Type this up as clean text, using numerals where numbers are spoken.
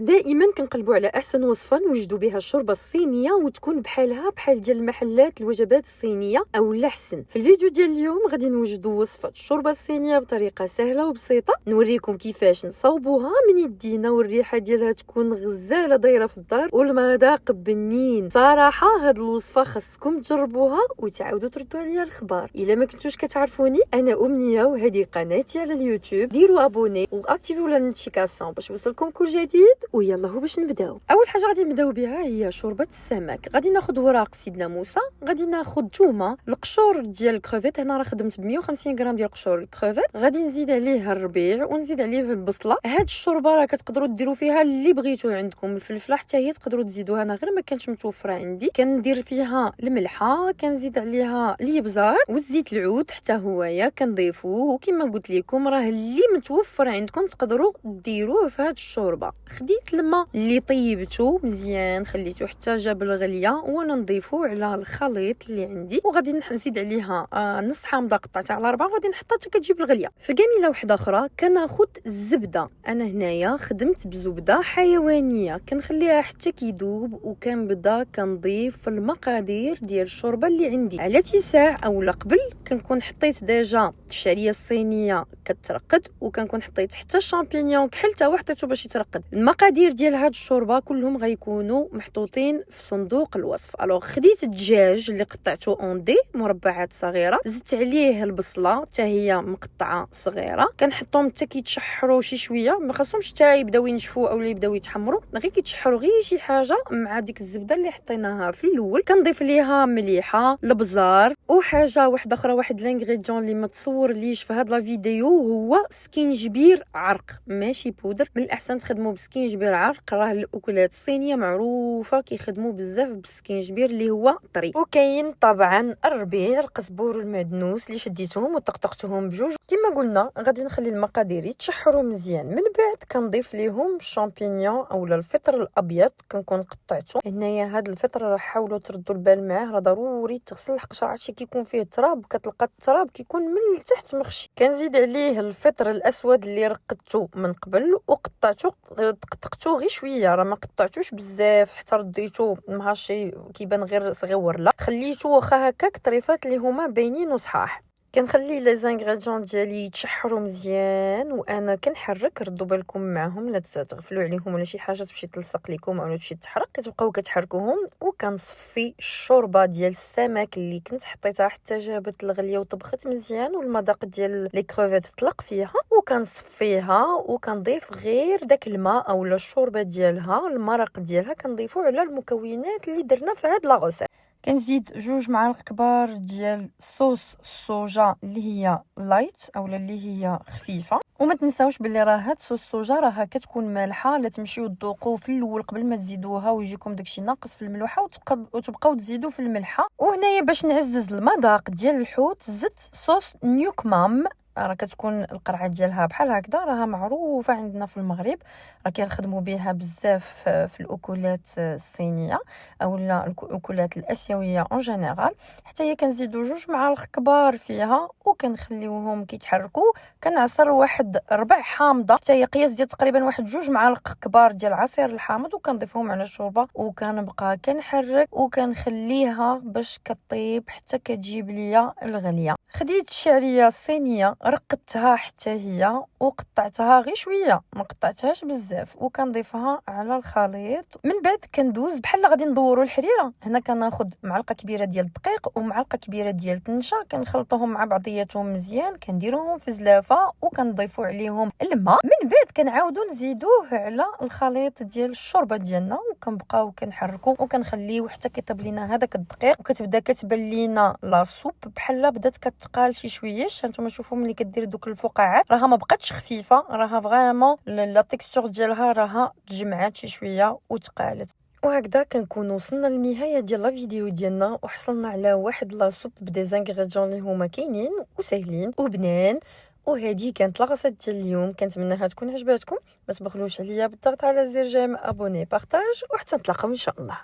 دائما كنقلبوا على احسن وصفه نوجدوا بها الشوربه الصينيه وتكون بحالها بحال ديال المحلات الوجبات الصينيه او لا احسن. في الفيديو ديال اليوم غادي نوجدوا وصفه الشوربه الصينيه بطريقه سهله وبسيطه، نوريكم كيفاش نصاوبوها من يدينا والريحه ديالها تكون غزاله دايره في الدار والمذاق بنين. صراحه هاد الوصفه خاصكم تجربوها وتعاودوا تردوا عليا الخبر. الا ما كنتوش كتعرفوني انا امنيه وهذه قناتي على اليوتيوب، ديروا ابوني واكتيفيو لا نوتيفيكاسيون باش يوصلكم كل جديد. ويلا هو باش نبداو. اول حاجه غادي نبداو بها هي شوربه السمك. غادي ناخذ وراق سيدنا موسى، غادي ناخذ ثومه، القشور ديال الكروفيت، هنا راه خدمت ب 150 غرام ديال قشور الكروفيت، غادي نزيد عليه الربيع ونزيد عليه البصله. هاد الشوربه راه كتقدروا ديروا فيها اللي بغيتو عندكم، الفلفله حتى هي تقدروا تزيدوها، انا غير ما كانش متوفره عندي كندير فيها الملحه، كنزيد عليها الابزار والزيت العود حتى هويا كنضيفوه، وكما قلت لكم راه اللي متوفر عندكم تقدروا ديروه في هاد الشوربه. خديت الماء اللي طيبته مزيان خليته حتى جاب الغليه وانا نضيفه على الخليط اللي عندي، وغادي نزيد عليها نص حامضه قطعتها على 4 وغادي نحطها حتى كتجيب الغليه. في كاميله واحده اخرى كناخذ الزبده، انا هنايا خدمت بزبده حيوانيه كنخليها حتى كيدوب، وكنبدا كنضيف في المقادير ديال الشوربه اللي عندي على اتساع اولا قبل كنكون حطيت ديجا الشعريه الصينيه كترقد، وكنكون حطيت حتى الشامبينيون كحلتها وحطيته باش يترقد. المقادير ديال هاد الشوربه كلهم غيكونوا محطوطين في صندوق الوصف. الوغ خديت الدجاج اللي قطعته اون دي مربعات صغيره، زدت عليه البصله حتى هي مقطعه صغيره، كنحطهم حتى كيتشحروا شي شويه، ما خاصهمش حتى يبداو ينشفوا اولا يبداو يتحمروا، غير كيتشحروا غير شي حاجه مع ديك الزبده اللي حطيناها في الاول. كنضيف ليها مليحه البزار. وحاجه واحده اخرى، واحد لانغريديون اللي ما تصور ليش في هاد لا فيديو هو سكينجبير عرق ماشي بودر، من الاحسن تخدموا بسكينجبير عرق، راه الاكلات الصينيه معروفه كيخدموا بزاف بالسكينجبير اللي هو طري. وكاين طبعا الربيع، القزبور والمعدنوس اللي شديتهم وطقطقتهم بجوج. كما قلنا غادي نخلي المقادير يتشحروا مزيان، من بعد كنضيف ليهم الشامبينيون اولا الفطر الابيض كنكون قطعته. هنايا هاد الفطر راه حاولوا تردوا البال معاه، راه ضروري تغسل الحقشه، عرفتي كيكون فيه التراب كتلقى التراب كيكون من التحت مخشي. كنزيد عليه الفطر الاسود اللي رقدته من قبل وقطعته طقطقته غير شويه، راه ما قطعتوش بزاف حتى رديته مهاشي كيبان غير صغيور، لا خليته واخا هكاك طريفات اللي هما باينين وصحاح. كنخلي لي زانغريديون ديالي يتشحروا مزيان وانا كنحرك. ردوا بالكم معهم لا تغفلوا عليهم ولا شي حاجه تمشي تلصق لكم او تمشي تحرق، كتبقاو كتحركوهم. وكنصفي الشوربه ديال السمك اللي كنت حطيتها حتى جابت الغليه وطبخت مزيان والمذاق ديال لي كروفيت طلق فيها، وكنصفيها وكنضيف غير داك الماء اولا الشوربه ديالها المرق ديالها كنضيفو على المكونات اللي درنا في هاد لاغوسيت. كنزيد 2 معالق كبار ديال صوص الصوجا اللي هي لايت اولا اللي هي خفيفه. وما تنساوش باللي راه هاد صوص الصوجا راه كتكون مالحه، لا تمشيو تذوقوا في الاول قبل ما تزيدوها ويجيكم داكشي ناقص في الملوحه وتبقاو تزيدوا في الملحه. وهنايا باش نعزز المذاق ديال الحوت زدت صوص نيوكمام، راه كتكون القرعه ديالها بحال هكذا، راها معروفه عندنا في المغرب، راه كنخدموا بها بزاف في الاكلات الصينيه اولا الاكلات الاسيويه اون جينيرال. حتى هي كنزيدوا 2 معالق كبار فيها وكنخليوهم كيتحركوا. كنعصر واحد ربع حامضه حتى هي قياس ديال تقريبا واحد 2 معالق كبار ديال عصير الحامض، وكنضيفهم على الشوربه وكنبقى كنحرك وكنخليها باش كطيب حتى كتجيب ليا الغليه. خديت الشعريه الصينيه رقدتها حتى هي وقطعتها غير شويه ما قطعتهاش بزاف وكنضيفها على الخليط. من بعد كندوز بحال غادي ندوروا الحريره، هنا كناخذ معلقه كبيره ديال الدقيق ومعلقه كبيره ديال التنشه كنخلطهم مع بعضياتهم مزيان، كنديروهم في زلافه وكنضيفوا عليهم الماء. من بعد كنعاودوا نزيدوه على الخليط ديال الشوربه ديالنا وكنبقاو كنحركوا وكنخليوه حتى كيطيب لينا هذاك الدقيق وكتبدا كتبان لينا لا سوب بحال بدات كتقال شي شويش. هانتوما شوفوا ملي كدير دوك الفقاعات راها ما بقاتش خفيفه، راها فريمون لا تيكستور ديالها راها تجمعات شي شويه وتقالت. وهكذا كنكون وصلنا للنهايه ديال لا فيديو ديالنا وحصلنا على واحد لا سوب بدي زانغريديون اللي هما كاينين وسهلين وبنان. وهذه كانت لاغوسيت ديال اليوم، كنتمنىها تكون عجباتكم. ما تبخلوش عليا بالضغط على زر جيم ابوني بارطاج، وحتى نتلاقاو ان شاء الله.